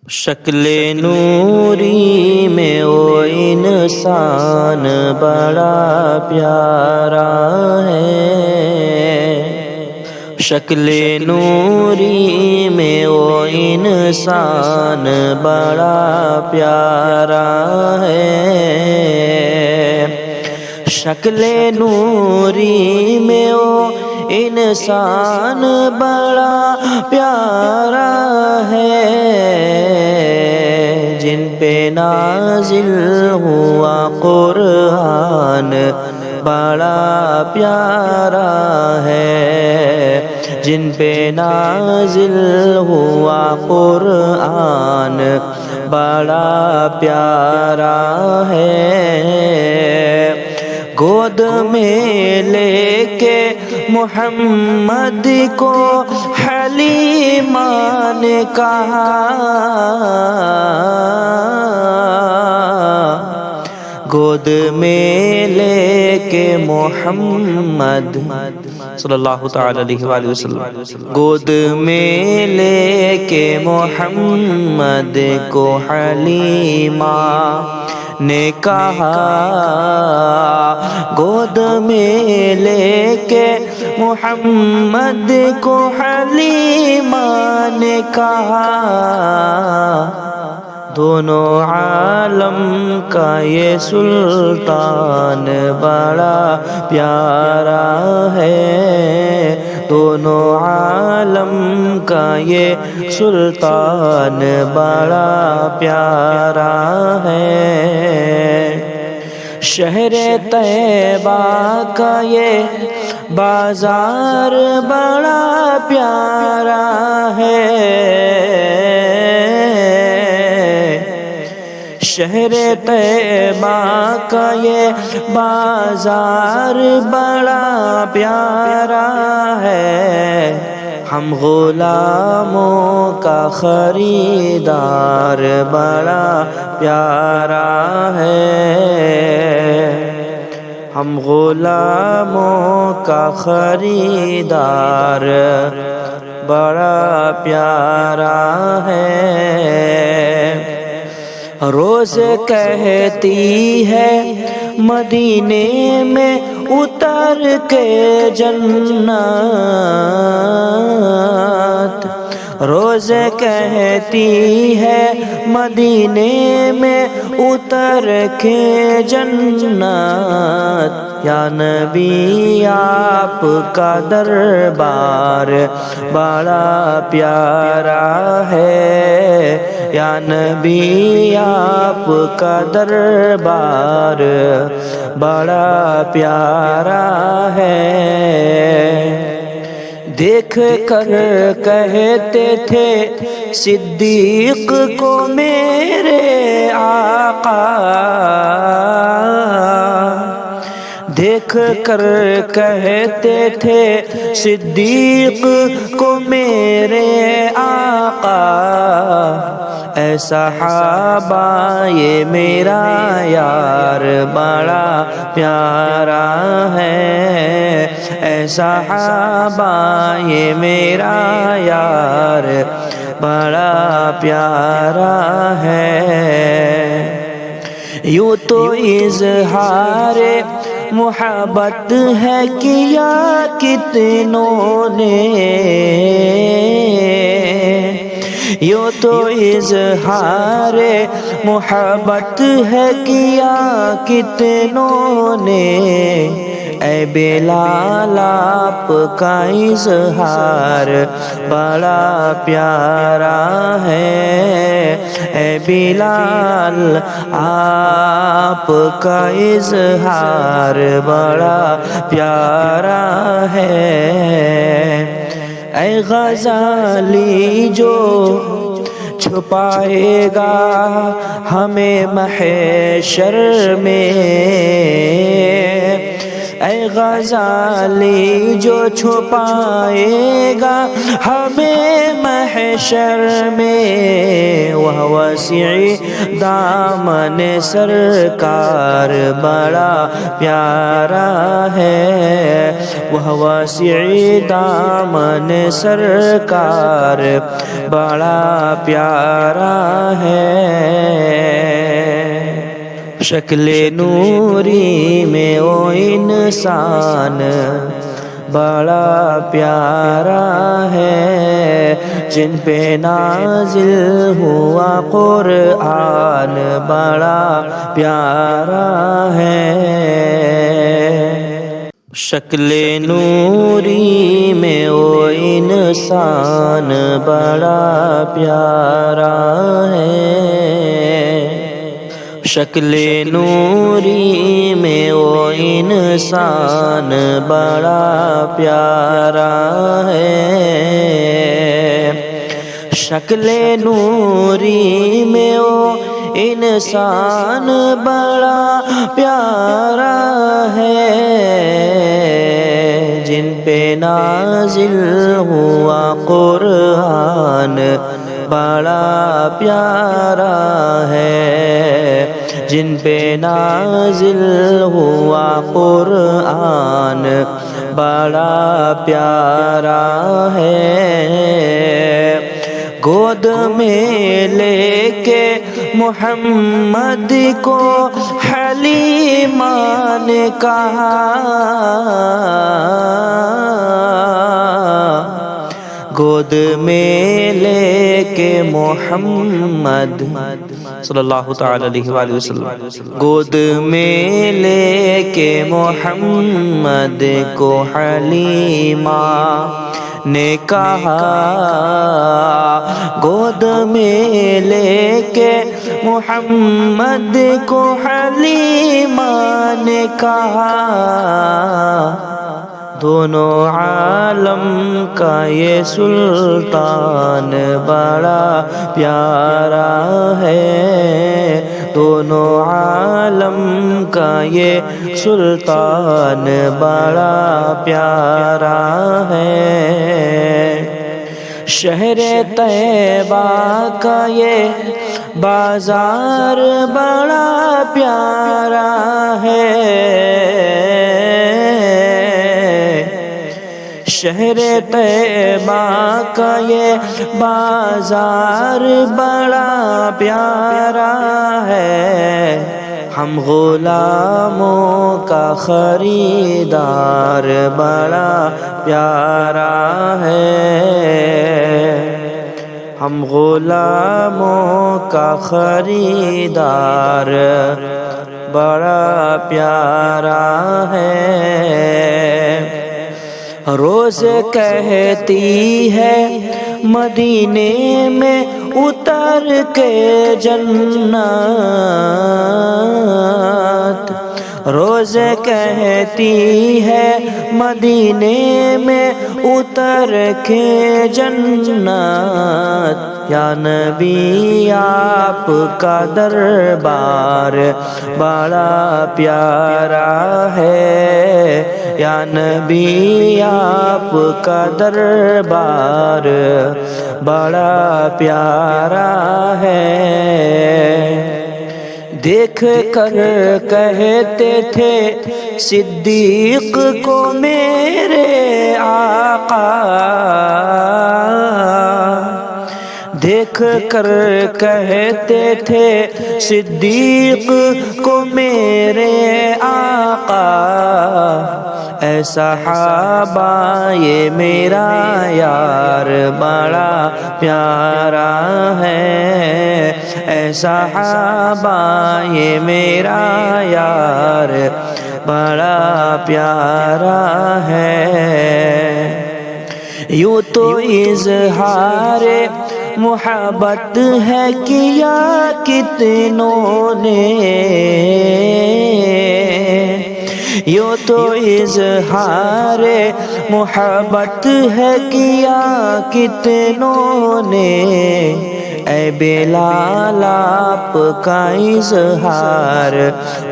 شکل نوری میں وہ انسان بڑا پیارا ہے، شکل نوری میں وہ انسان بڑا پیارا ہے، شکل نوری میں وہ انسان بڑا پیارا ہے، جن پہ نازل ہوا قرآن بڑا پیارا ہے، جن پہ نازل ہوا قرآن بڑا پیارا ہے، گود میں لے کے محمد کو حلیمہ نے کہا، گود میں لے کے محمد صلی اللہ تعالی علیہ وآلہ وسلم، گود میں لے کے محمد کو حلیمہ نے کہا، گود میں لے کے محمد کو حلیمہ نے کہا، دونوں عالم کا یہ سلطان بڑا پیارا ہے، دونوں عالم کا یہ سلطان بڑا پیارا ہے، شہر طیبہ کا یہ بازار بڑا پیارا ہے، شہر طیبہ کا یہ بازار بڑا پیارا ہے، ہم غلاموں کا خریدار بڑا پیارا ہے، ہم غلاموں کا خریدار بڑا پیارا ہے، روز کہتی ہے مدینے میں اتر کے جنت، روز کہتی ہے مدینے میں اتر کے جنت، یا نبی آپ کا دربار بڑا پیارا ہے، یا نبی آپ کا دربار بڑا پیارا ہے، دیکھ کر کہتے تھے صدیق کو میرے آقا، دیکھ کر کہتے تھے صدیق کو میرے آقا، اے صحابہ یہ میرا یار بڑا پیارا ہے، اے صحابہ یہ میرا یار بڑا پیارا ہے، یوں تو اظہار محبت ہے کیا کتنوں نے، یوں تو اظہار محبت ہے کیا کتنوں نے، اے بلال آپ کا اظہار بڑا پیارا ہے، اے بلال آپ کا اظہار بڑا پیارا ہے، اے غزالی جو چھپائے گا ہمیں محشر میں، اے غزالی جو چھپائے گا ہمیں محشر میں، وہ وسیع دامن سرکار بڑا پیارا ہے، وہ وسیع دامن سرکار بڑا پیارا ہے شکل نوری میں وہ انسان بڑا پیارا ہے جن پہ نازل ہوا قرآن بڑا پیارا ہے شکل نوری میں وہ انسان بڑا پیارا ہے شکل نوری میں وہ انسان بڑا پیارا ہے شکل نوری میں وہ انسان بڑا پیارا ہے جن پہ نازل ہوا قرآن بڑا پیارا ہے جن پہ نازل ہوا قرآن بڑا پیارا ہے گود میں لے کے محمد کو حلیمہ نے کہا گود میں لے کے محمد صلی اللہ تعالی علیہ وآلہ وسلم گود میں لے کے محمد کو حلیمہ نے کہا گود میں لے کے محمد کو حلیمہ نے کہا دونوں عالم کا یہ سلطان بڑا پیارا ہے دونوں عالم کا یہ سلطان بڑا پیارا ہے شہر طیبہ کا یہ بازار بڑا پیارا ہے شہر طیبہ کا یہ بازار بڑا پیارا ہے ہم غلاموں کا خریدار بڑا پیارا ہے ہم غلاموں کا خریدار بڑا پیارا ہے روز کہتی ہے مدینے میں اتر کے جنت روز کہتی ہے مدینے میں اتر کے جنت یا نبی آپ کا دربار بڑا پیارا ہے یا نبی آپ کا دربار بڑا پیارا ہے دیکھ کر کہتے تھے صدیق کو میرے آقا دیکھ کر کہتے تھے صدیق کو میرے آقا اے صحابہ یہ میرا یار بڑا پیارا ہے اے صحابہ یہ میرا یار بڑا پیارا ہے یوں تو اظہار محبت ہے کیا کتنوں نے یوں تو اظہار محبت ہے کیا کتنوں نے اے بلال آپ کا اظہار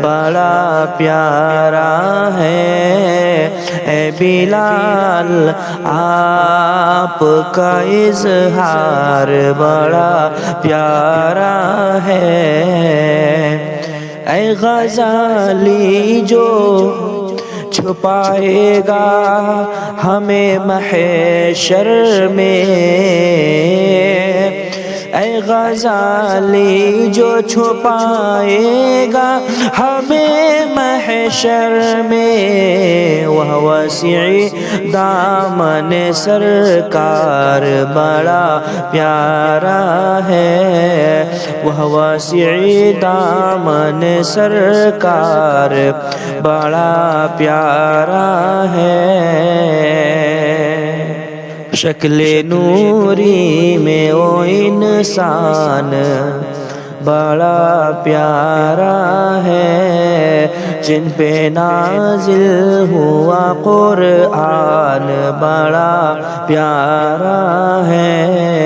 بڑا پیارا ہے اے بلال آپ کا اظہار بڑا پیارا ہے اے غزالی جو چھپائے گا ہمیں محشر میں اے غزالی جو چھپائے گا ہمیں محشر میں، وہ وسیع دامن سرکار بڑا پیارا ہے، وہ وسیع دامن سرکار بڑا پیارا ہے۔ شکل نوری میں وہ انسان بڑا پیارا ہے، جن پہ نازل ہوا قرآن بڑا پیارا ہے۔